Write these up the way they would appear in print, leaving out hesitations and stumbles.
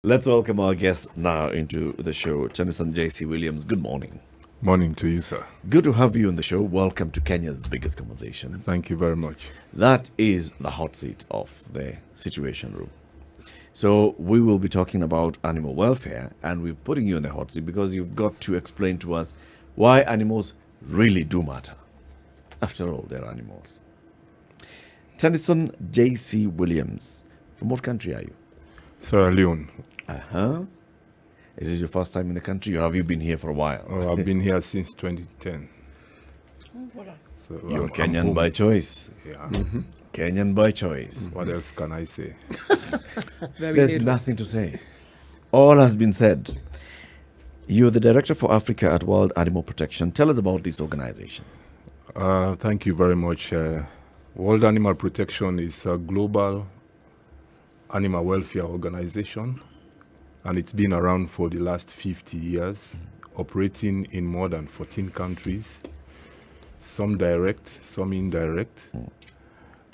Let's welcome our guest now into the show, Tennyson J.C. Williams. Good morning. Morning to you, sir. Good to have you on the show. Welcome to Kenya's biggest conversation. Thank you very much. That is the hot seat of the Situation Room. So we will be talking about animal welfare, and we're putting you in the hot seat because you've got to explain to us why animals really do matter. After all, they're animals. Tennyson J.C. Williams. From what country are you? Sierra Leone. Uh-huh. Is this your first time in the country, or have you been here for a while? Oh, I've been here since 2010. So You're Kenyan by choice. Yeah. Kenyan by choice. What else can I say? There's nothing to say. All has been said. You're the Director for Africa at World Animal Protection. Tell us about this organization. Thank you very much. World Animal Protection is a global animal welfare organization, and it's been around for the last 50 years, operating in more than 14 countries, some direct, some indirect.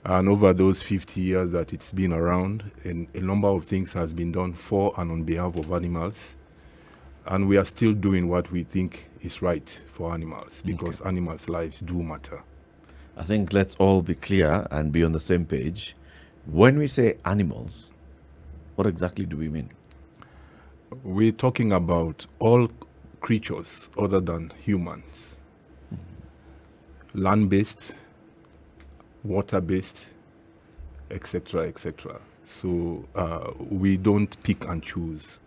And over those 50 years that it's been around, a number of things has been done for and on behalf of animals. And we are still doing what we think is right for animals, because animals' lives do matter. I think let's all be clear and be on the same page. When we say animals, what exactly do we mean? We're talking about all creatures other than humans. Land-based, water-based, etc., etc. So we don't pick and choose.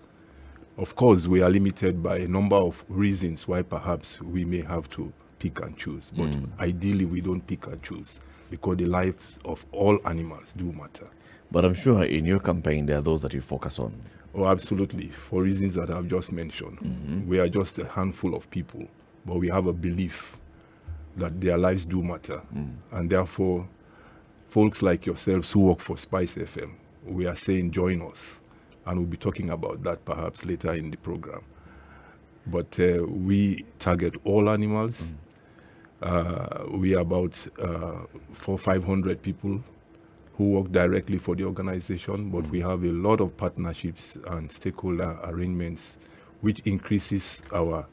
Of course, we are limited by a number of reasons why perhaps we may have to pick and choose. But ideally, we don't pick and choose because the lives of all animals do matter. But I'm sure in your campaign, there are those that you focus on. Oh, absolutely. For reasons that I've just mentioned. We are just a handful of people, but we have a belief that their lives do matter. And therefore, folks like yourselves who work for SpiceFM, we are saying join us. And we'll be talking about that perhaps later in the program. But we target all animals. We are about 500 people who work directly for the organization, but we have a lot of partnerships and stakeholder arrangements, which increases our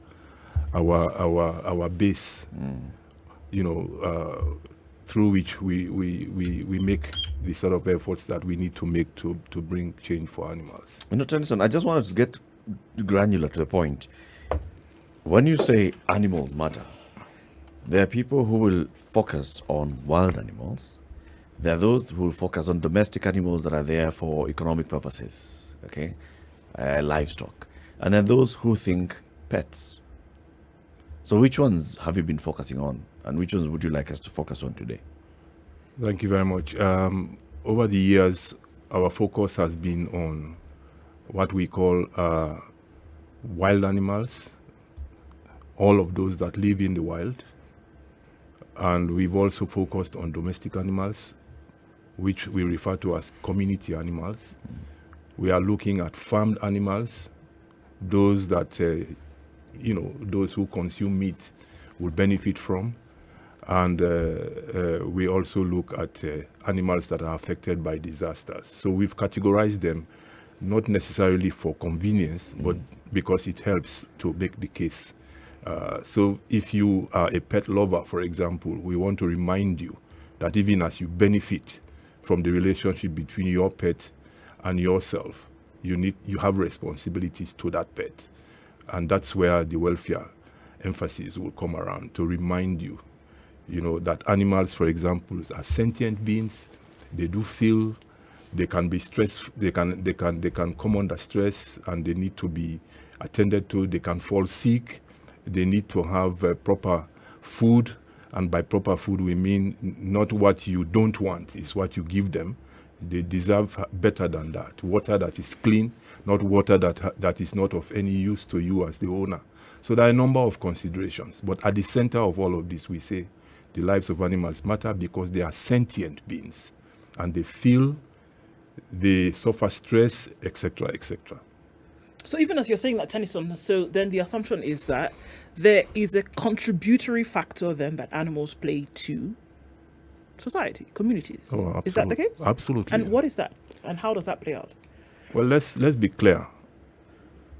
base, through which we make the sort of efforts that we need to make to bring change for animals. Tennyson, I just wanted to get granular to the point. When you say animals matter, there are people who will focus on wild animals. There are those who will focus on domestic animals that are there for economic purposes, livestock. And then those who think pets. So which ones have you been focusing on, and which ones would you like us to focus on today? Thank you very much. Over the years, our focus has been on what we call wild animals, all of those that live in the wild. And we've also focused on domestic animals, which we refer to as community animals. We are looking at farmed animals, those that, those who consume meat will benefit from. And we also look at animals that are affected by disasters. So we've categorized them not necessarily for convenience, but because it helps to make the case. So if you are a pet lover, for example, we want to remind you that even as you benefit from the relationship between your pet and yourself, you have responsibilities to that pet. And that's where the welfare emphasis will come around, to remind you, that animals, for example, are sentient beings. They do feel, they can be stressed, they can come under stress, and they need to be attended to. They can fall sick. They need to have proper food, and by proper food we mean not what you don't want, it's what you give them. They deserve better than that. Water that is clean, not water that is not of any use to you as the owner. So there are a number of considerations, but at the center of all of this, we say the lives of animals matter because they are sentient beings, and they feel, they suffer stress, etc., etc. So even as you're saying that, Tennyson, so then the assumption is that there is a contributory factor then that animals play to society, communities. Oh, is that the case? Absolutely. And what is that? And how does that play out? Well, let's be clear.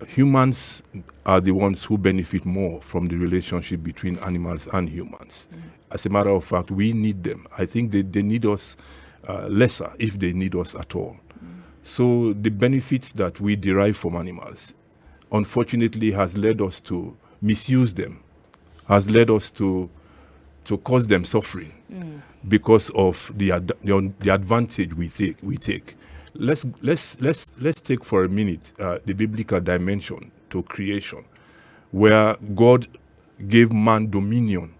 humans are the ones who benefit more from the relationship between animals and humans. As a matter of fact, we need them. I think they need us lesser if they need us at all. So the benefits that we derive from animals, unfortunately, has led us to misuse them, has led us to cause them suffering because of the advantage we take. Let's take for a minute the biblical dimension to creation, where God gave man dominion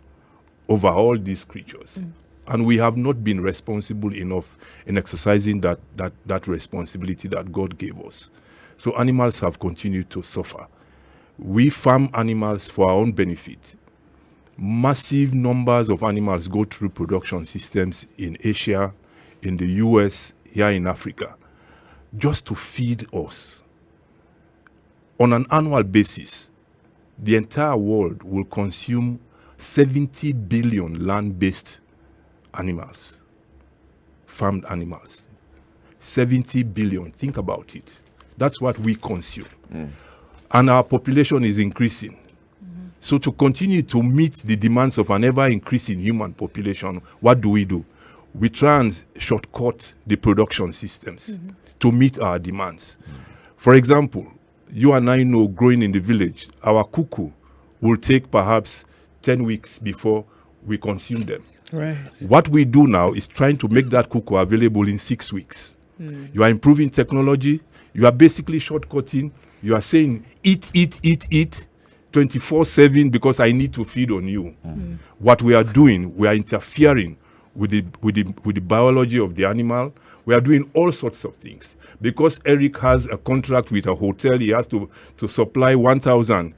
over all these creatures, and we have not been responsible enough in exercising that responsibility that God gave us. So animals have continued to suffer. We farm animals for our own benefit. Massive numbers of animals go through production systems in Asia, in the US, here in Africa, just to feed us. On an annual basis, the entire world will consume 70 billion land-based animals, farmed animals. 70 billion, think about it. That's what we consume. And our population is increasing. So to continue to meet the demands of an ever-increasing human population, what do? We try and shortcut the production systems to meet our demands. For example, you and I know, growing in the village, our cuckoo will take perhaps 10 weeks before we consume them. Right. What we do now is trying to make that cuckoo available in 6 weeks. You are improving technology. You are basically shortcutting. You are saying, eat 24/7 because I need to feed on you. What we are doing, we are interfering with the biology of the animal. We are doing all sorts of things. Because Eric has a contract with a hotel, he has to supply 1,000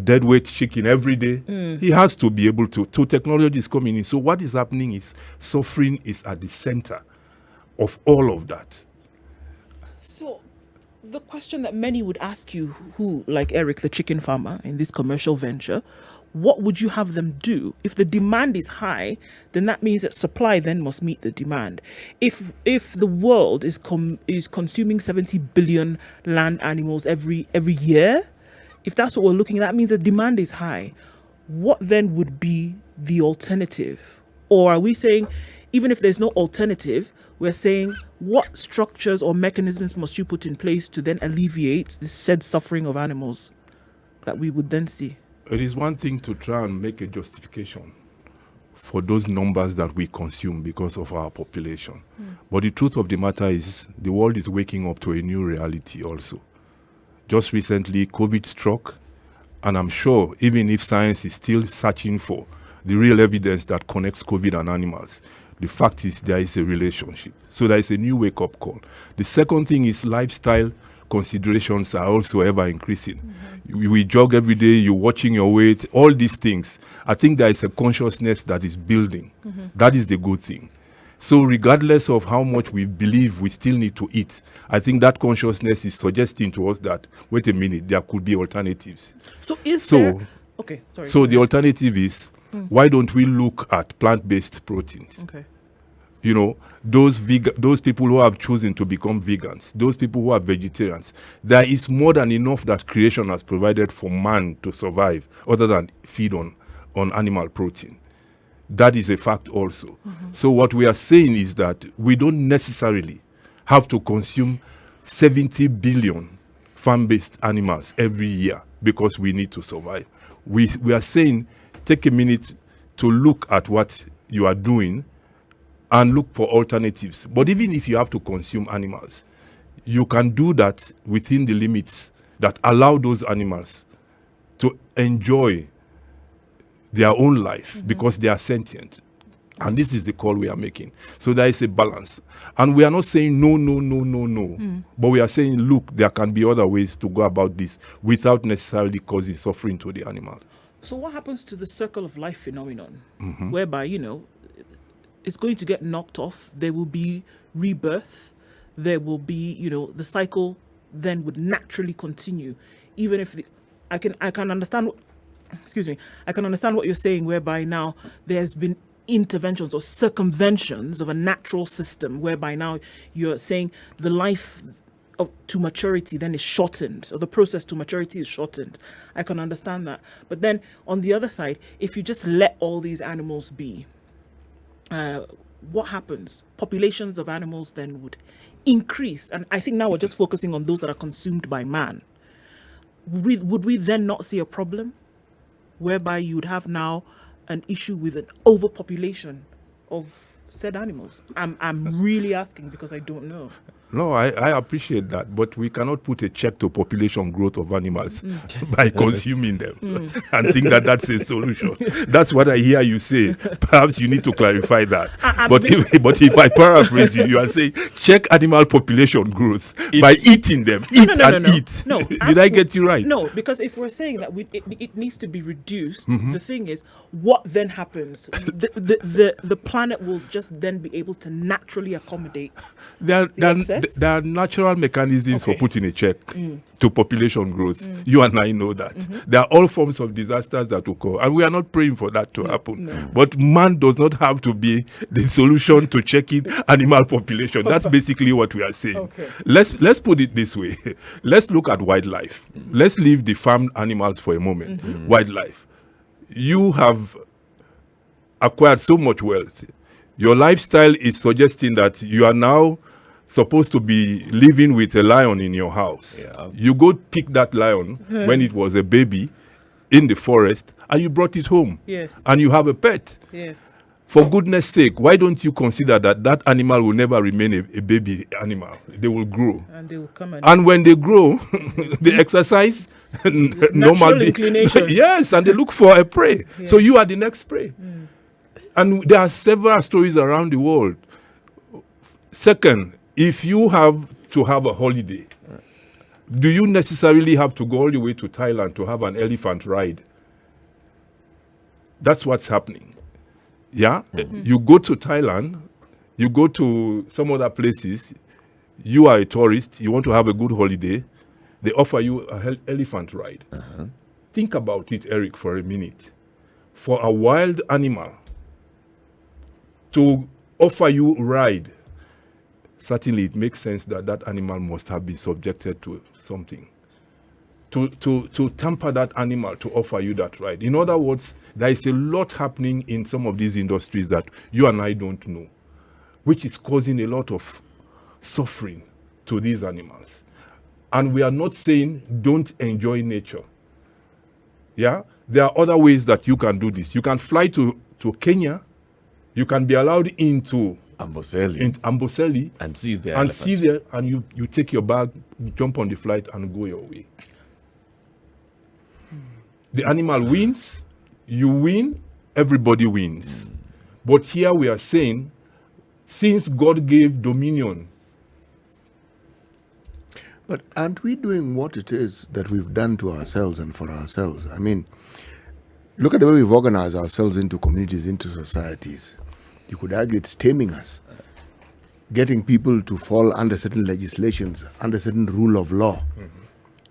deadweight chicken every day. He has to be able to. So technology is coming in. So what is happening is suffering is at the center of all of that. So the question that many would ask you, who, like Eric, the chicken farmer in this commercial venture, what would you have them do? If the demand is high, then that means that supply then must meet the demand. If the world is consuming 70 billion land animals every year, if that's what we're looking at, that means the demand is high. What then would be the alternative? Or are we saying, even if there's no alternative, we're saying what structures or mechanisms must you put in place to then alleviate the said suffering of animals that we would then see? It is one thing to try and make a justification for those numbers that we consume because of our population. But the truth of the matter is the world is waking up to a new reality also. Just recently, COVID struck, and I'm sure even if science is still searching for the real evidence that connects COVID and animals, the fact is there is a relationship. So there is a new wake-up call. The second thing is lifestyle considerations are also ever increasing. We jog every day, you're watching your weight, all these things. I think there is a consciousness that is building. That is the good thing. So regardless of how much we believe we still need to eat, I think that consciousness is suggesting to us that, wait a minute, there could be alternatives. So there... Okay, sorry. So the alternative is, why don't we look at plant-based proteins? Okay. You know, those people who have chosen to become vegans, those people who are vegetarians, there is more than enough that creation has provided for man to survive other than feed on animal protein. That is a fact also. So what we are saying is that we don't necessarily have to consume 70 billion farm-based animals every year because we need to survive. We are saying take a minute to look at what you are doing and look for alternatives. But even if you have to consume animals, you can do that within the limits that allow those animals to enjoy their own life because they are sentient. And this is the call we are making. So there is a balance. And we are not saying no. But we are saying, look, there can be other ways to go about this without necessarily causing suffering to the animal. So what happens to the circle of life phenomenon, whereby, it's going to get knocked off, there will be rebirth, there will be, the cycle then would naturally continue, even if I can understand I can understand what you're saying, whereby now there's been interventions or circumventions of a natural system, whereby now you're saying the life to maturity then is shortened, or the process to maturity is shortened. I can understand that. But then on the other side, if you just let all these animals be, what happens? Populations of animals then would increase. And I think now we're just focusing on those that are consumed by man. Would we then not see a problem whereby you would have now an issue with an overpopulation of said animals? I'm really asking because I don't know. No, I appreciate that, but we cannot put a check to population growth of animals by consuming them and think that that's a solution. That's what I hear you say. Perhaps you need to clarify that. But if I paraphrase you, you are saying check animal population growth by eating them. Eat. No, Did I get you right? No, because if we're saying that it needs to be reduced, the thing is, what then happens? The planet will just then be able to naturally accommodate There are natural mechanisms for putting a check to population growth. You and I know that. There are all forms of disasters that occur, and we are not praying for that to happen. No. But man does not have to be the solution to checking animal population. That's basically what we are saying. Okay. Let's put it this way. Let's look at wildlife. Let's leave the farmed animals for a moment. Wildlife. You have acquired so much wealth. Your lifestyle is suggesting that you are now supposed to be living with a lion in your house. Yeah. You go pick that lion when it was a baby in the forest and you brought it home. Yes. And you have a pet. Yes. For goodness sake, why don't you consider that animal will never remain a baby animal? They will grow. And they will come and when they grow, they exercise natural inclination. Yes, and they look for a prey. Yeah. So you are the next prey. And there are several stories around the world. Second, if you have to have a holiday, do you necessarily have to go all the way to Thailand to have an elephant ride? That's what's happening. Yeah? You go to Thailand, you go to some other places, you are a tourist, you want to have a good holiday, they offer you an elephant ride. Think about it, Eric, for a minute. For a wild animal to offer you a ride, certainly it makes sense that that animal must have been subjected to something. To tamper that animal to offer you that ride. In other words, there is a lot happening in some of these industries that you and I don't know, which is causing a lot of suffering to these animals. And we are not saying don't enjoy nature. Yeah? There are other ways that you can do this. You can fly to Kenya. You can be allowed into Amboseli and see the elephant. And you take your bag, jump on the flight and go your way. The animal wins, you win, everybody wins. But here we are saying, since God gave dominion. But aren't we doing what it is that we've done to ourselves and for ourselves? I mean, look at the way we've organized ourselves into communities, into societies. You could argue it's taming us, getting people to fall under certain legislations, under certain rule of law,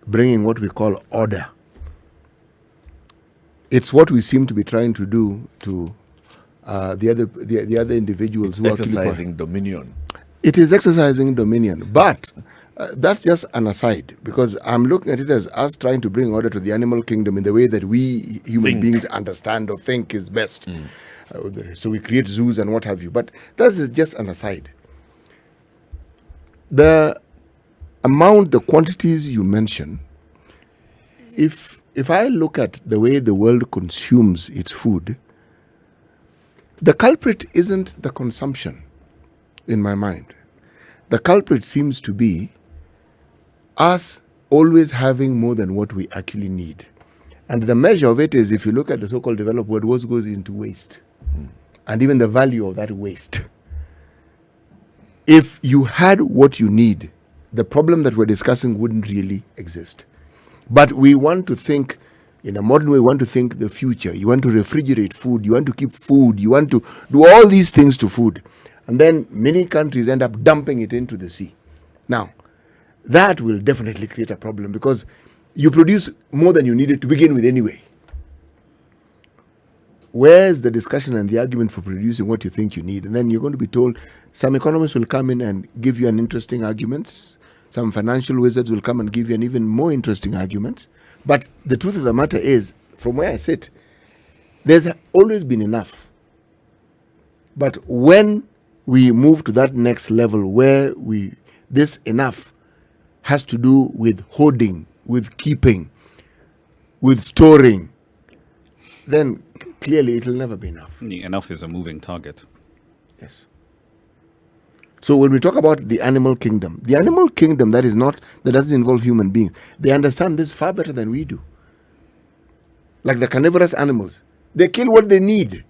bringing what we call order. It's what we seem to be trying to do to the other individuals it's who are exercising dominion. It is exercising dominion, but that's just an aside, because I'm looking at it as us trying to bring order to the animal kingdom in the way that we human beings understand or think is best. So we create zoos and what have you. But that's just an aside. The amount, the quantities you mention, if I look at the way the world consumes its food, the culprit isn't the consumption in my mind. The culprit seems to be us always having more than what we actually need. And the measure of it is, if you look at the so-called developed world, what goes into waste. And even the value of that waste. If you had what you need, the problem that we're discussing wouldn't really exist. But we want to think, in a modern way, we want to think the future. You want to refrigerate food, you want to keep food, you want to do all these things to food. And then many countries end up dumping it into the sea. Now, that will definitely create a problem, because you produce more than you needed to begin with anyway. Where's the discussion and the argument for producing what you think you need? And then you're going to be told, some economists will come in and give you an interesting argument. Some financial wizards will come and give you an even more interesting argument. But the truth of the matter is, from where I sit, there's always been enough. But when we move to that next level where this enough has to do with hoarding, with keeping, with storing, then clearly it will never be enough. Enough is a moving target. Yes. So when we talk about the animal kingdom that doesn't involve human beings, they understand this far better than we do. Like the carnivorous animals, they kill what they need.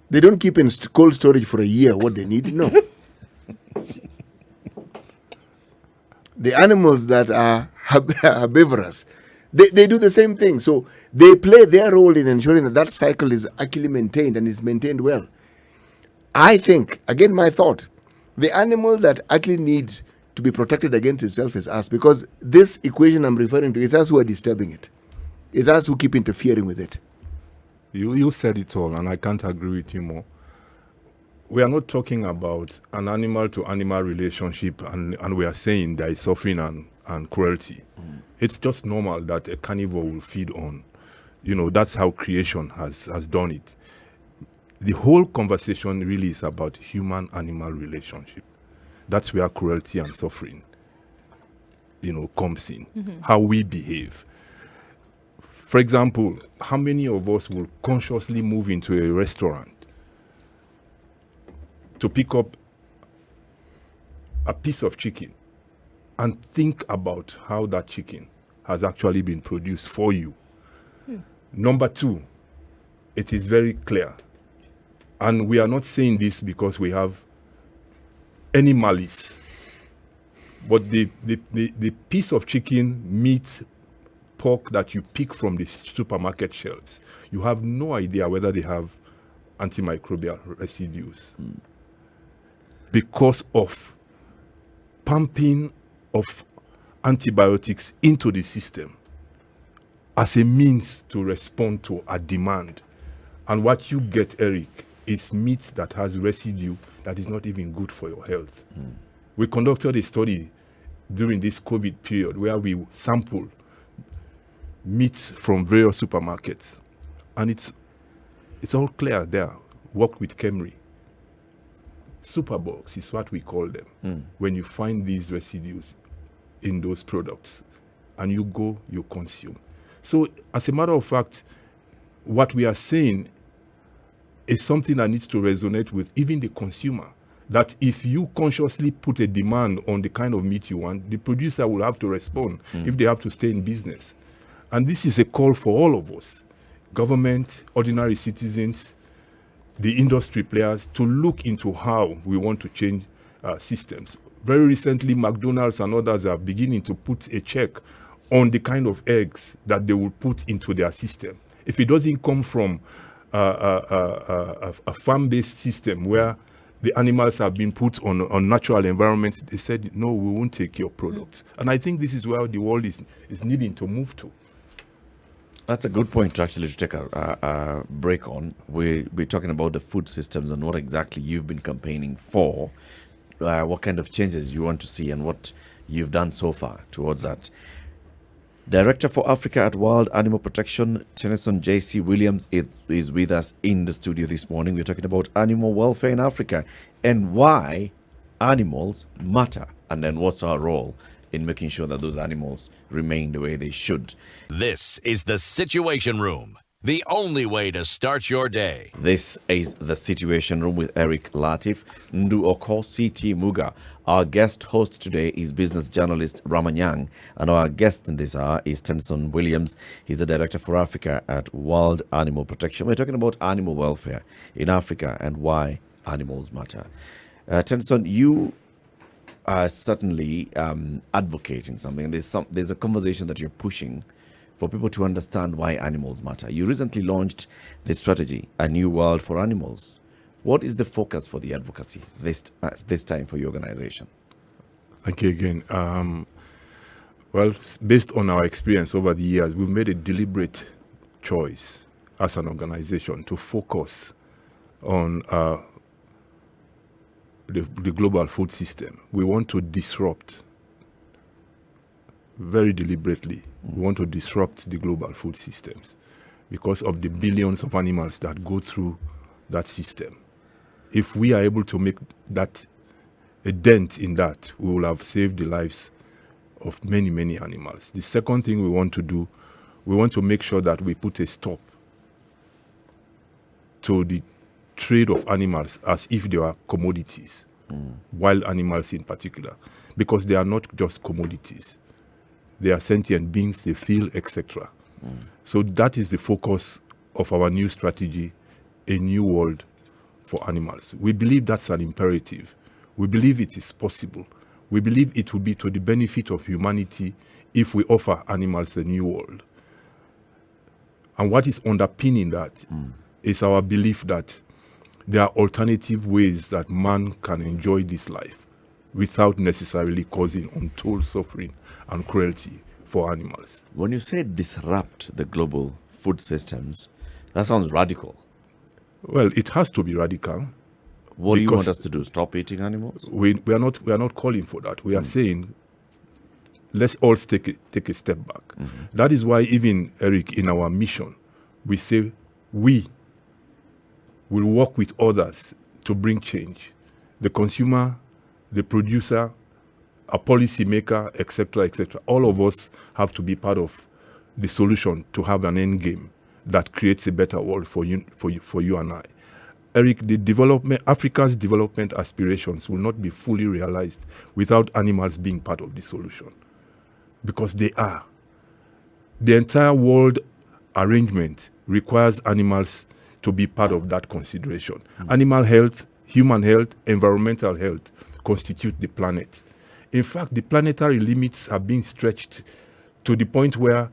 They don't keep in cold storage for a year what they need. No. The animals that are herbivorous, they do the same thing. So they play their role in ensuring that cycle is actually maintained and is maintained well. I think, again, my thought, the animal that actually needs to be protected against itself is us, because this equation I'm referring to is us who are disturbing it. It's us who keep interfering with it. You said it all, and I can't agree with you more. We are not talking about an animal-to-animal relationship, and we are saying there is suffering and cruelty. It's just normal that a carnivore will feed on. That's how creation has done it. The whole conversation really is about human-animal relationship. That's where cruelty and suffering, comes in. How we behave. For example, how many of us will consciously move into a restaurant to pick up a piece of chicken and think about how that chicken has actually been produced for you? Number two, it is very clear. And we are not saying this because we have any malice. But the piece of chicken, meat, pork that you pick from the supermarket shelves, you have no idea whether they have antimicrobial residues. Because of pumping of antibiotics into the system as a means to respond to a demand. And what you get, Eric, is meat that has residue that is not even good for your health. We conducted a study during this COVID period where we sampled meat from various supermarkets, and it's all clear there. Work with Kemri. Superbugs is what we call them. When you find these residues in those products and you consume. So as a matter of fact, what we are saying is something that needs to resonate with even the consumer. That if you consciously put a demand on the kind of meat you want, the producer will have to respond if they have to stay in business. And this is a call for all of us, government, ordinary citizens, the industry players, to look into how we want to change systems. Very recently, McDonald's and others are beginning to put a check on the kind of eggs that they will put into their system. If it doesn't come from a farm-based system where the animals have been put on natural environments, they said, no, we won't take your products. And I think this is where the world is needing to move to. That's a good point to actually take a break on. We're talking about the food systems and what exactly you've been campaigning for, what kind of changes you want to see and what you've done so far towards that. Director for Africa at Wild Animal Protection, Tennyson J.C. Williams, is with us in the studio this morning. We're talking about animal welfare in Africa and why animals matter, and then what's our role in making sure that those animals remain the way they should. This is the Situation Room, the only way to start your day. This is the Situation Room with Eric Latif, Ndu Oko, C.T. Muga. Our guest host today is business journalist Ramanyang, and our guest in this hour is Tennyson Williams. He's the Director for Africa at Wild Animal Protection. We're talking about animal welfare in Africa and why animals matter. Tennyson, you are certainly advocating something. There's a conversation that you're pushing for people to understand why animals matter. You recently launched the strategy, A New World for Animals. What is the focus for the advocacy this time for your organization? Thank you again. Well, based on our experience over the years, we've made a deliberate choice as an organization to focus on the global food system. We want to disrupt, very deliberately, we want to disrupt the global food systems because of the billions of animals that go through that system. If we are able to make that a dent in that, we will have saved the lives of many, many animals. The second thing we want to do, we want to make sure that we put a stop to the trade of animals as if they are commodities, wild animals in particular, because they are not just commodities. They are sentient beings, they feel, etc. So that is the focus of our new strategy, A New World for Animals. We believe that's an imperative. We believe it is possible. We believe it will be to the benefit of humanity if we offer animals a new world. And what is underpinning that is our belief that there are alternative ways that man can enjoy this life without necessarily causing untold suffering and cruelty for animals. When you say disrupt the global food systems, that sounds radical. Well, it has to be radical. What do you want Because us to do? Stop eating animals? We are not calling for that. We are saying let's all take a step back. That is why even, Eric, in our mission, we say we will work with others to bring change. The consumer, the producer, a policy maker, etc., etc. All of us have to be part of the solution to have an end game that creates a better world for you and I. Eric, Africa's development aspirations will not be fully realized without animals being part of the solution, because they are. The entire world arrangement requires animals to be part of that consideration. Animal health, human health, environmental health constitute the planet. In fact, the planetary limits are being stretched to the point where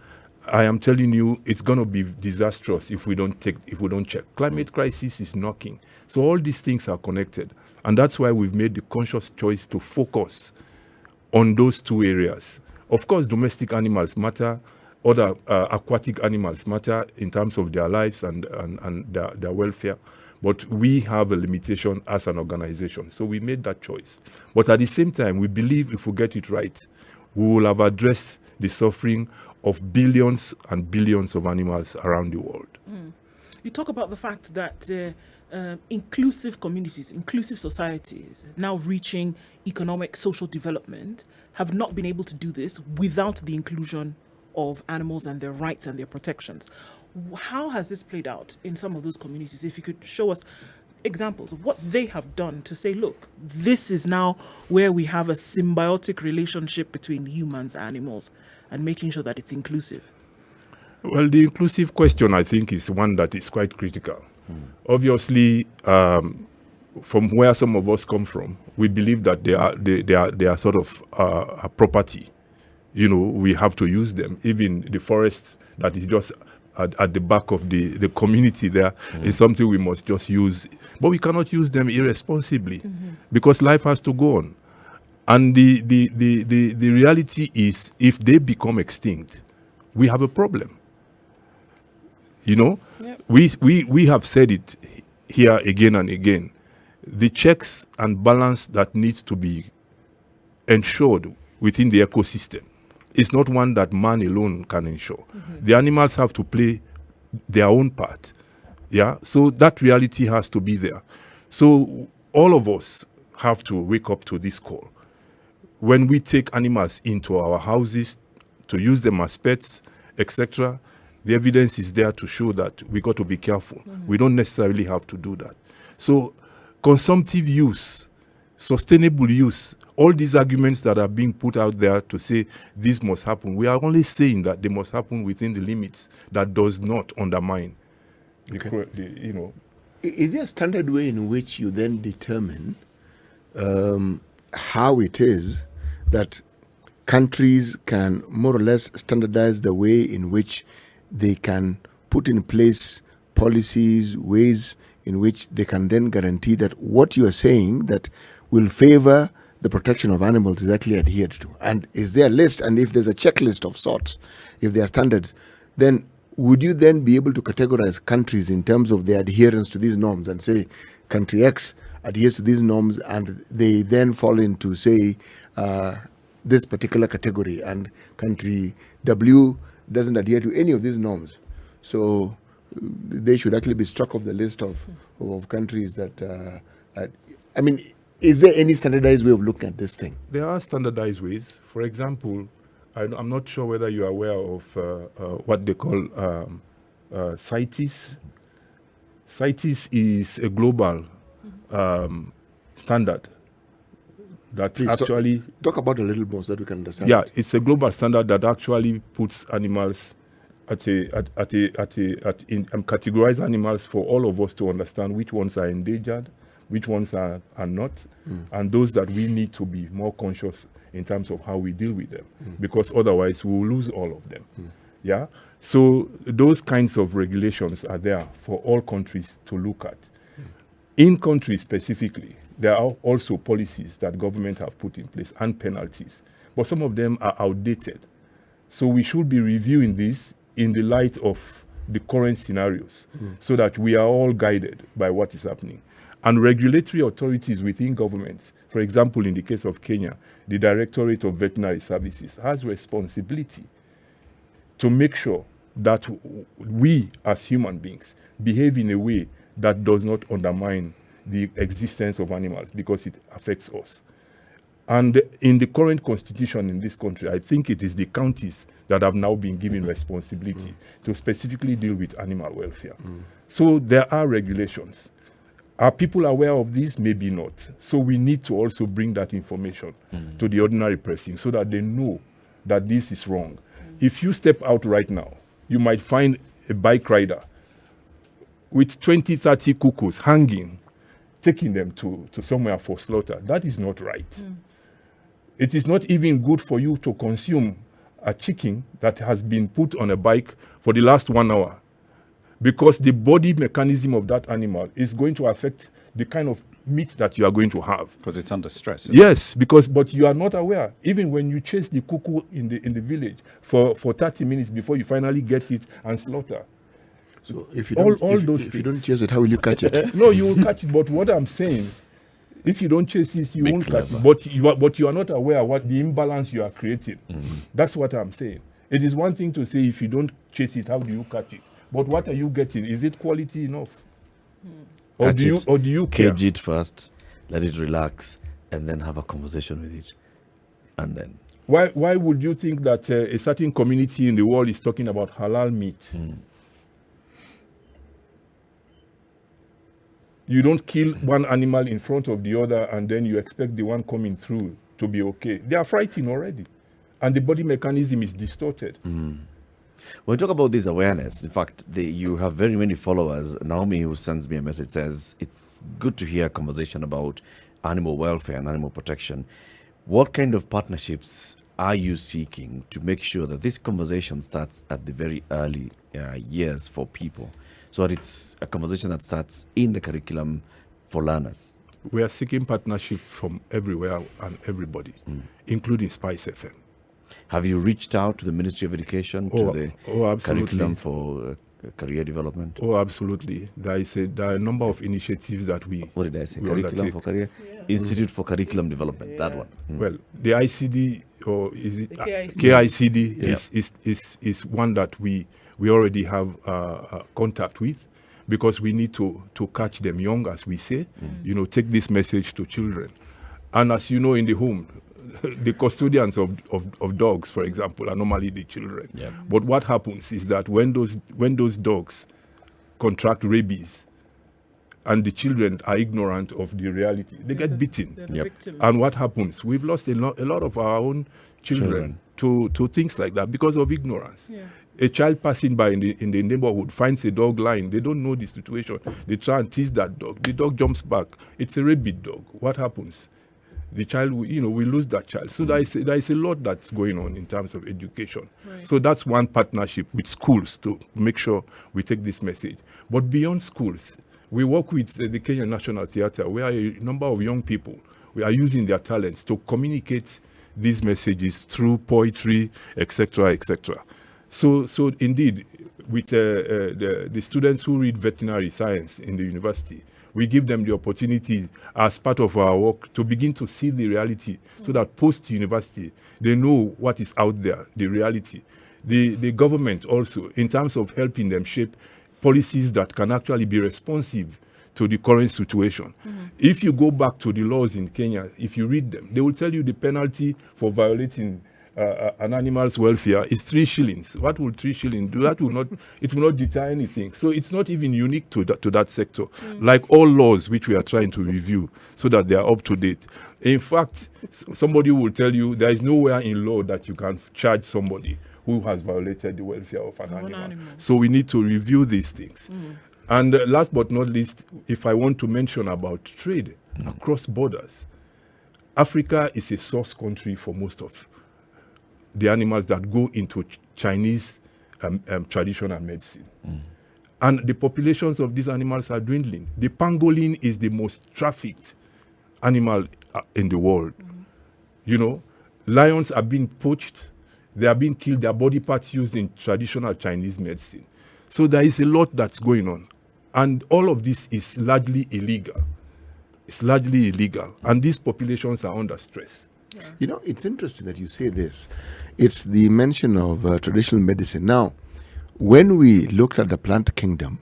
I am telling you it's going to be disastrous if we don't check. Climate crisis is knocking. So all these things are connected. And that's why we've made the conscious choice to focus on those two areas. Of course, domestic animals matter. Other aquatic animals matter in terms of their lives and their welfare. But we have a limitation as an organization. So we made that choice. But at the same time, we believe if we get it right, we will have addressed the suffering of billions and billions of animals around the world. You talk about the fact that inclusive communities, inclusive societies, now reaching economic, social development, have not been able to do this without the inclusion of animals and their rights and their protections. How has this played out in some of those communities? If you could show us examples of what they have done to say, look, this is now where we have a symbiotic relationship between humans and animals, and making sure that it's inclusive. Well, the inclusive question, I think, is one that is quite critical. Obviously, from where some of us come from, we believe that they are sort of a property. You know, we have to use them. Even the forest that is just at the back of the community there is something we must just use. But we cannot use them irresponsibly because life has to go on. And the reality is, if they become extinct, we have a problem. You know, Yep. we have said it here again and again. The checks and balance that needs to be ensured within the ecosystem is not one that man alone can ensure. The animals have to play their own part. Yeah, so that reality has to be there. So all of us have to wake up to this call. When we take animals into our houses to use them as pets, etc., the evidence is there to show that we got to be careful. We don't necessarily have to do that. So consumptive use, sustainable use, all these arguments that are being put out there to say this must happen, we are only saying that they must happen within the limits that does not undermine you know. Is there a standard way in which you then determine how it is that countries can more or less standardize the way in which they can put in place policies, ways in which they can then guarantee that what you are saying that will favor the protection of animals is actually adhered to? And is there a list? And if there's a checklist of sorts, if there are standards, then would you then be able to categorize countries in terms of their adherence to these norms and say country X adheres to these norms, and they then fall into, say, this particular category, and country W doesn't adhere to any of these norms. So they should actually be struck off the list of countries that, I mean, is there any standardized way of looking at this thing? There are standardized ways. For example, I'm not sure whether you are aware of what they call CITES. CITES is a global standard that Please actually talk about it a little more so that we can understand. Yeah, it's a global standard that actually puts animals categorize animals for all of us to understand which ones are endangered, which ones are not, and those that we need to be more conscious in terms of how we deal with them, because otherwise we will lose all of them. Yeah. So those kinds of regulations are there for all countries to look at. In countries specifically, there are also policies that government have put in place and penalties, but some of them are outdated. So we should be reviewing this in the light of the current scenarios, so that we are all guided by what is happening. And regulatory authorities within government, for example, in the case of Kenya, the Directorate of Veterinary Services has responsibility to make sure that we as human beings behave in a way that does not undermine the existence of animals, because it affects us. And in the current constitution in this country, I think it is the counties that have now been given responsibility to specifically deal with animal welfare. So there are regulations. Are people aware of this? Maybe not. So we need to also bring that information to the ordinary person so that they know that this is wrong. If you step out right now, you might find a bike rider with 20, 30 cuckoos hanging, taking them to somewhere for slaughter. That is not right. It is not even good for you to consume a chicken that has been put on a bike for the last 1 hour, because the body mechanism of that animal is going to affect the kind of meat that you are going to have. Because it's under stress. Yes, but you are not aware. Even when you chase the cuckoo in the village for 30 minutes before you finally get it and slaughter. So if you don't chase it, how will you catch it? No, you will catch it. But what I'm saying, if you don't chase it, you won't catch it. But you are not aware what the imbalance you are creating. That's what I'm saying. It is one thing to say, if you don't chase it, how do you catch it? But what are you getting? Is it quality enough? Or do you care? Cage it first, let it relax, and then have a conversation with it. And then why would you think that a certain community in the world is talking about halal meat? You don't kill one animal in front of the other and then you expect the one coming through to be okay. They are frightened already. And the body mechanism is distorted. When we talk about this awareness, in fact, you have very many followers. Naomi, who sends me a message, says it's good to hear a conversation about animal welfare and animal protection. What kind of partnerships are you seeking to make sure that this conversation starts at the very early years for people, so that it's a conversation that starts in the curriculum for learners? We are seeking partnership from everywhere and everybody, including SpiceFM. Have you reached out to the Ministry of Education, to the curriculum for career development? Oh, absolutely. There are a number of initiatives that we... What did I say? Curriculum for career? Yeah. Institute for Curriculum Development, that one. Well, the ICD, or is it KICD, is one that we already have contact with, because we need to catch them young, as we say, take this message to children. And as you know, in the home, the custodians of dogs, for example, are normally the children. Yep. But what happens is that when those dogs contract rabies and the children are ignorant of the reality, they get bitten. And what happens? We've lost a lot of our own children to things like that because of ignorance. Yeah. A child passing by in the neighborhood finds a dog lying. They don't know the situation. They try and tease that dog. The dog jumps back. It's a rabid dog. What happens? The child, we lose that child. So there is a lot that's going on in terms of education. Right. So that's one partnership with schools to make sure we take this message. But beyond schools, we work with the Kenya National Theatre, where a number of young people, we are using their talents to communicate these messages through poetry, etc., etc. So indeed, with the students who read veterinary science in the university, we give them the opportunity as part of our work to begin to see the reality so that post-university, they know what is out there, the reality. The government also, in terms of helping them shape policies that can actually be responsive to the current situation. If you go back to the laws in Kenya, if you read them, they will tell you the penalty for violating an animal's welfare is 3 shillings. What will 3 shillings do? That will not, it will not deter anything. So it's not even unique to that sector. Like all laws which we are trying to review so that they are up to date. In fact, somebody will tell you there is nowhere in law that you can charge somebody who has violated the welfare of an animal. So we need to review these things. And last but not least, if I want to mention about trade across borders, Africa is a source country for most of the animals that go into Chinese traditional medicine. And the populations of these animals are dwindling. The pangolin is the most trafficked animal in the world. You know, lions are being poached, they are being killed, their body parts used in traditional Chinese medicine. So there is a lot that's going on. And all of this is largely illegal. It's largely illegal. And these populations are under stress. You know, it's interesting that you say this. It's the mention of traditional medicine. Now, when we looked at the plant kingdom,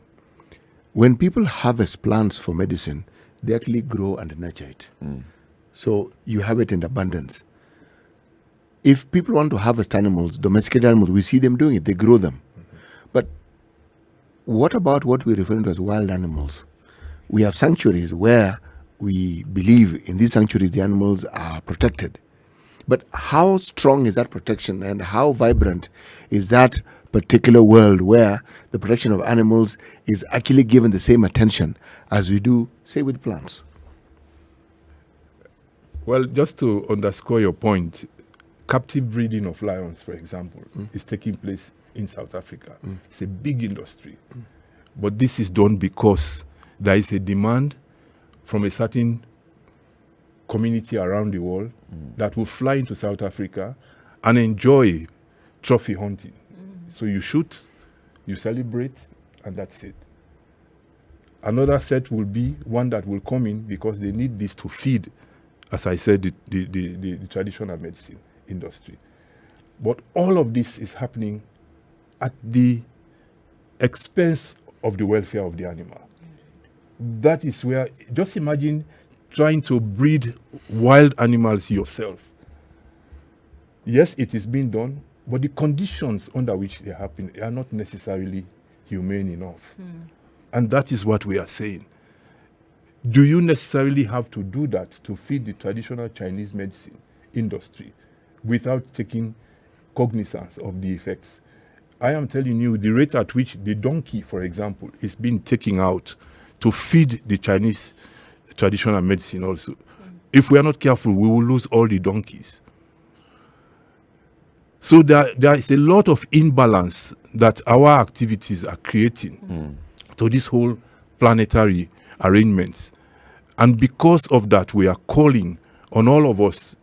when people harvest plants for medicine, they actually grow and nurture it. So you have it in abundance. If people want to harvest animals, domesticated animals, we see them doing it. They grow them. But what about what we refer to as wild animals? We have sanctuaries where we believe in these sanctuaries the animals are protected. But how strong is that protection and how vibrant is that particular world where the protection of animals is actually given the same attention as we do, say, with plants? Well, just to underscore your point, captive breeding of lions, for example, is taking place in South Africa. It's a big industry. But this is done because there is a demand from a certain community around the world that will fly into South Africa and enjoy trophy hunting. So you shoot, you celebrate, and that's it. Another set will be one that will come in because they need this to feed, as I said, the traditional medicine industry. But all of this is happening at the expense of the welfare of the animal. That is where, just imagine trying to breed wild animals yourself. Yes, it is being done, but the conditions under which they happen are not necessarily humane enough. And that is what we are saying. Do you necessarily have to do that to feed the traditional Chinese medicine industry without taking cognizance of the effects? I am telling you the rate at which the donkey, for example, is being taken out to feed the Chinese traditional medicine also. If we are not careful, we will lose all the donkeys. So there is a lot of imbalance that our activities are creating to this whole planetary arrangements. And because of that, we are calling on all of us,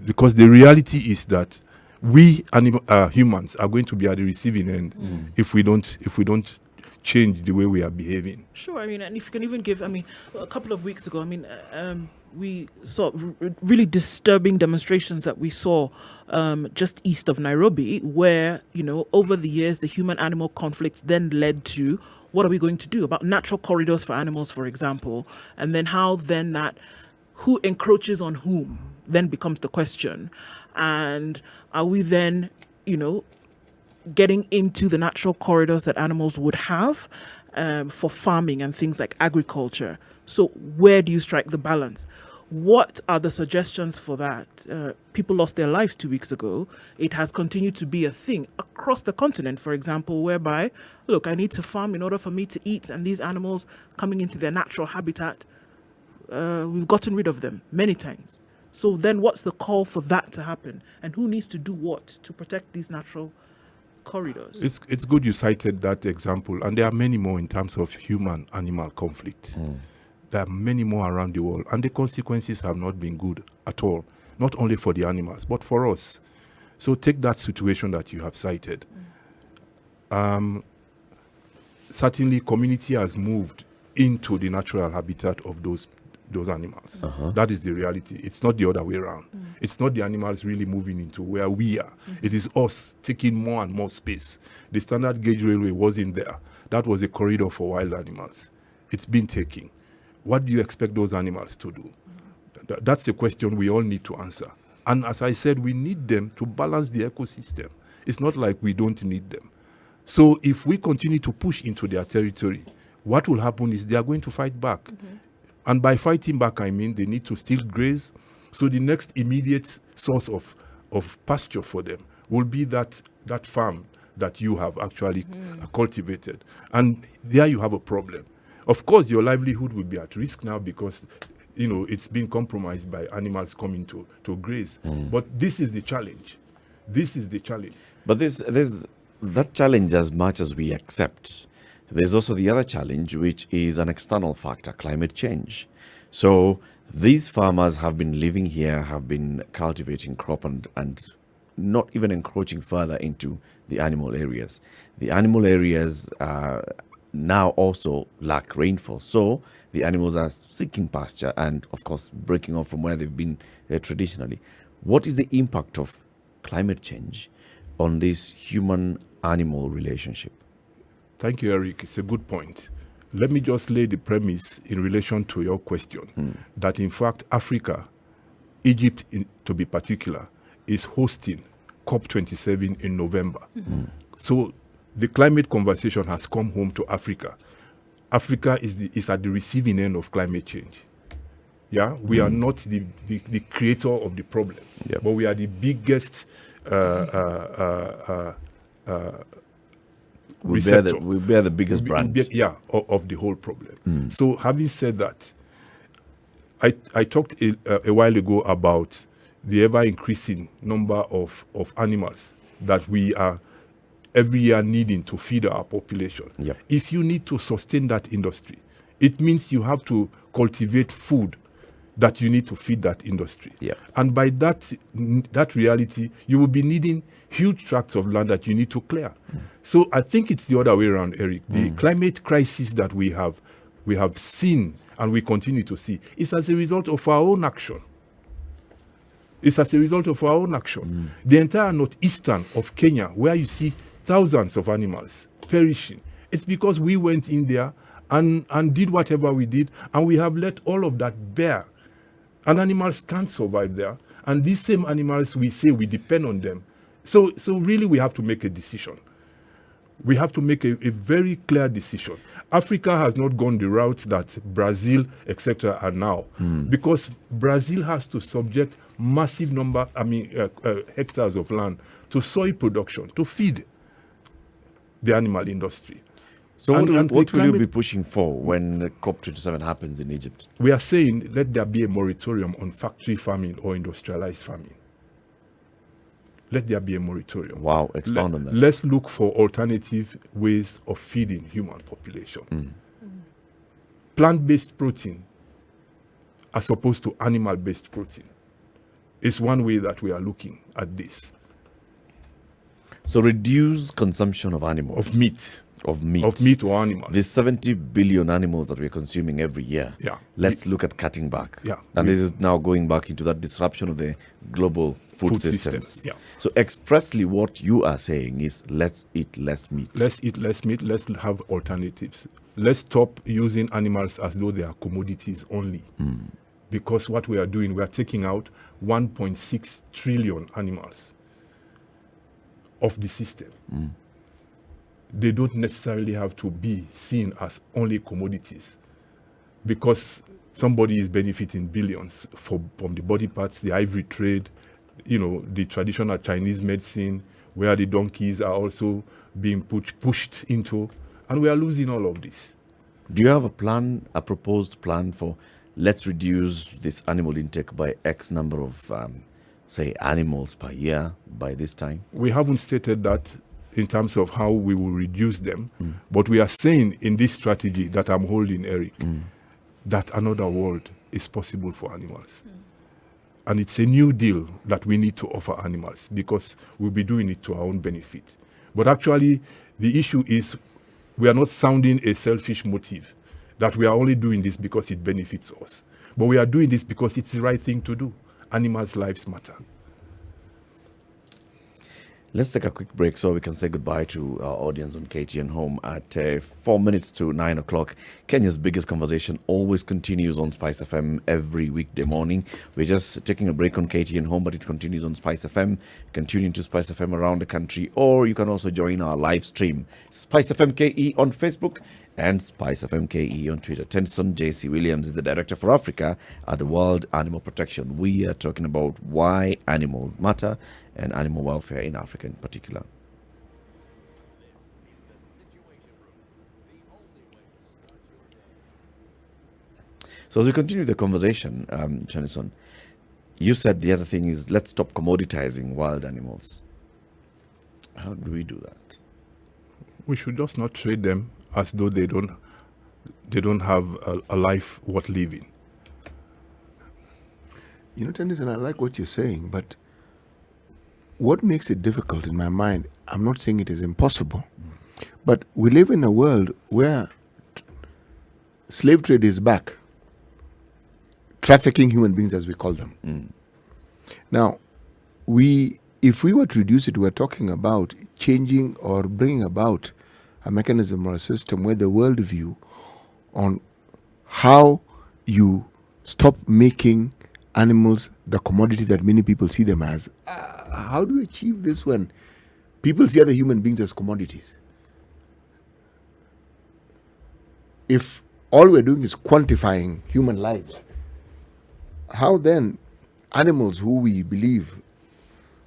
because the reality is that we humans are going to be at the receiving end if we don't change the way we are behaving. Sure, I mean, and if you can even give, I mean, a couple of weeks ago, I mean, we saw really disturbing demonstrations that we saw just east of Nairobi, where, you know, over the years, the human-animal conflicts then led to what are we going to do about natural corridors for animals, for example, and then how then that who encroaches on whom then becomes the question. And are we then, you know, getting into the natural corridors that animals would have for farming and things like agriculture? So where do you strike the balance? What are the suggestions for that? People lost their lives 2 weeks ago. It has continued to be a thing across the continent, for example, whereby, look, I need to farm in order for me to eat, and these animals coming into their natural habitat, we've gotten rid of them many times. So then what's the call for that to happen? And who needs to do what to protect these natural corridors? It's good you cited that example, and there are many more in terms of human-animal conflict. There are many more around the world, and the consequences have not been good at all, not only for the animals, but for us. So take that situation that you have cited. Certainly, community has moved into the natural habitat of those animals. That is the reality. It's not the other way around. It's not the animals really moving into where we are. It is us taking more and more space. The standard gauge railway wasn't there. That was a corridor for wild animals. It's been taken. What do you expect those animals to do? That's a question we all need to answer. And as I said, we need them to balance the ecosystem. It's not like we don't need them. So if we continue to push into their territory, what will happen is they are going to fight back. And by fighting back, I mean they need to still graze. So the next immediate source of pasture for them will be that farm that you have actually cultivated. And there you have a problem. Of course, your livelihood will be at risk now because it's been compromised by animals coming to graze. But this is the challenge. This is the challenge. But there's that challenge as much as we accept. There's also the other challenge, which is an external factor, climate change. So these farmers have been living here, have been cultivating crop and not even encroaching further into the animal areas. The animal areas now also lack rainfall. So the animals are seeking pasture and, of course, breaking off from where they've been traditionally. What is the impact of climate change on this human-animal relationship? Thank you, Eric. It's a good point. Let me just lay the premise in relation to your question that, in fact, Africa, Egypt to be particular, is hosting COP27 in November. So the climate conversation has come home to Africa. Africa is at the receiving end of climate change. Yeah, we are not the creator of the problem, but we are the biggest We bear the biggest brand. Of the whole problem. So having said that, I talked a while ago about the ever-increasing number of animals that we are every year needing to feed our population. If you need to sustain that industry, it means you have to cultivate food that you need to feed that industry. And by that reality, you will be needing huge tracts of land that you need to clear. So I think it's the other way around, Eric. The climate crisis that we have seen and we continue to see is as a result of our own action. It's as a result of our own action. The entire northeastern of Kenya, where you see thousands of animals perishing, it's because we went in there and did whatever we did, and we have let all of that bear. And animals can't survive there. And these same animals, we say we depend on them. So really we have to make a decision. We have to make a very clear decision. Africa has not gone the route that Brazil, etc. are now. Because Brazil has to subject massive hectares of land to soy production, to feed the animal industry. So what will you be pushing for when COP27 happens in Egypt? We are saying let there be a moratorium on factory farming or industrialized farming. Let there be a moratorium. Wow, expound on that. Let's look for alternative ways of feeding human population. Plant-based protein as opposed to animal-based protein is one way that we are looking at this. So reduce consumption of animals. Of meat. Of meat. Of meat or animals. There's 70 billion animals that we're consuming every year. Let's look at cutting back. And this is now going back into that disruption of the global food systems. So expressly what you are saying is let's eat less meat. Let's eat less meat. Let's have alternatives. Let's stop using animals as though they are commodities only. Because what we are doing, we are taking out 1.6 trillion animals of the system. They don't necessarily have to be seen as only commodities, because somebody is benefiting billions from the body parts, the ivory trade, the traditional Chinese medicine, where the donkeys are also being pushed into, and we are losing all of this. Do you have a proposed plan for let's reduce this animal intake by X number of, say, animals per year by this time? We haven't stated that in terms of how we will reduce them. But we are saying in this strategy that I'm holding, Eric, that another world is possible for animals. And it's a new deal that we need to offer animals because we'll be doing it to our own benefit. But actually, the issue is we are not sounding a selfish motive. that we are only doing this because it benefits us. But we are doing this because it's the right thing to do. Animals' lives matter. Let's take a quick break so we can say goodbye to our audience on KTN Home at 4 minutes to 9 o'clock. Kenya's biggest conversation always continues on Spice FM every weekday morning. We're just taking a break on KTN Home, but it continues on Spice FM. You can tune into Spice FM around the country, or you can also join our live stream, Spice FM KE on Facebook and Spice FM KE on Twitter. Tennyson J.C. Williams is the Director for Africa at the World Animal Protection. We are talking about why animals matter and animal welfare in Africa in particular. So as we continue the conversation, Tennyson, you said the other thing is let's stop commoditizing wild animals. How do we do that? We should just not treat them as though they don't have a life worth living. You know, Tennyson, I like what you're saying, but what makes it difficult in my mind, I'm not saying it is impossible, but we live in a world where slave trade is back. Trafficking human beings, as we call them. Now, if we were to reduce it, we're talking about changing or bringing about a mechanism or a system where the worldview on how you stop making animals the commodity that many people see them as. How do you achieve this when people see other human beings as commodities? If all we're doing is quantifying human lives, how then animals who we believe,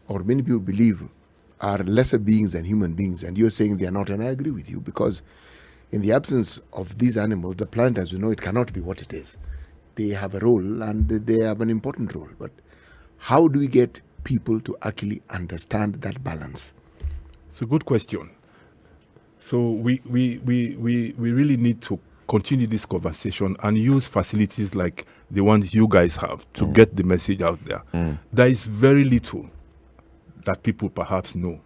or many people believe, are lesser beings than human beings, and you're saying they are not, and I agree with you, because in the absence of these animals, the planet as we know it cannot be what it is. They have a role and they have an important role, but how do we get people to actually understand that balance? It's a good question. So we really need to continue this conversation and use facilities like the ones you guys have to get the message out there. There is very little that people perhaps know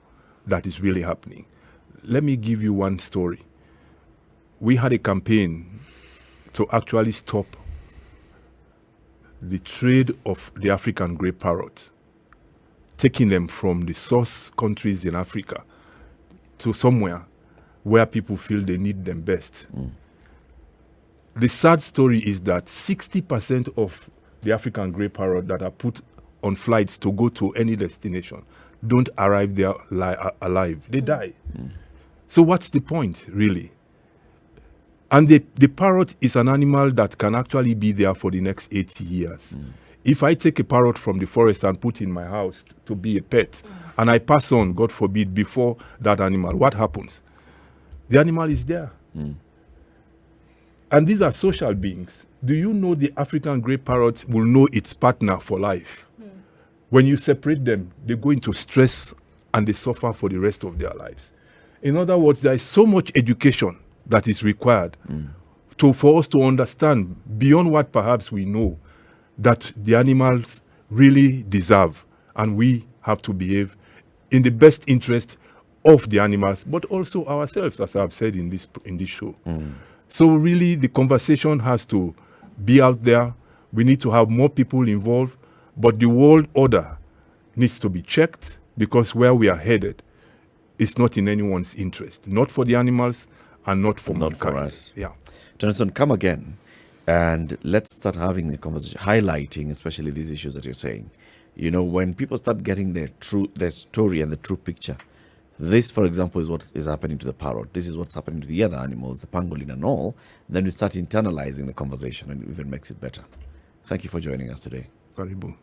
that is really happening. Let me give you one story. We had a campaign to actually stop the trade of the African grey parrot, taking them from the source countries in Africa to somewhere where people feel they need them best. The sad story is that 60% of the African grey parrot that are put on flights to go to any destination don't arrive there alive. They die. So what's the point, really? And the parrot is an animal that can actually be there for the next 80 years. If I take a parrot from the forest and put in my house to be a pet, and I pass on, God forbid, before that animal, what happens? The animal is there. And these are social beings. Do you know the African grey parrot will know its partner for life? When you separate them, they go into stress and they suffer for the rest of their lives. In other words, there is so much education that is required for us to understand beyond what perhaps we know that the animals really deserve, and we have to behave in the best interest of the animals, but also ourselves, as I've said in this show. So really, the conversation has to be out there. We need to have more people involved, but the world order needs to be checked, because where we are headed is not in anyone's interest, not for the animals and not for us. Yeah. Tennyson, come again, and let's start having the conversation, highlighting especially these issues that you're saying. You know, when people start getting their story and the true picture, this, for example, is what is happening to the parrot. This is what's happening to the other animals, the pangolin and all. Then we start internalizing the conversation, and it even makes it better. Thank you for joining us today. Karibu.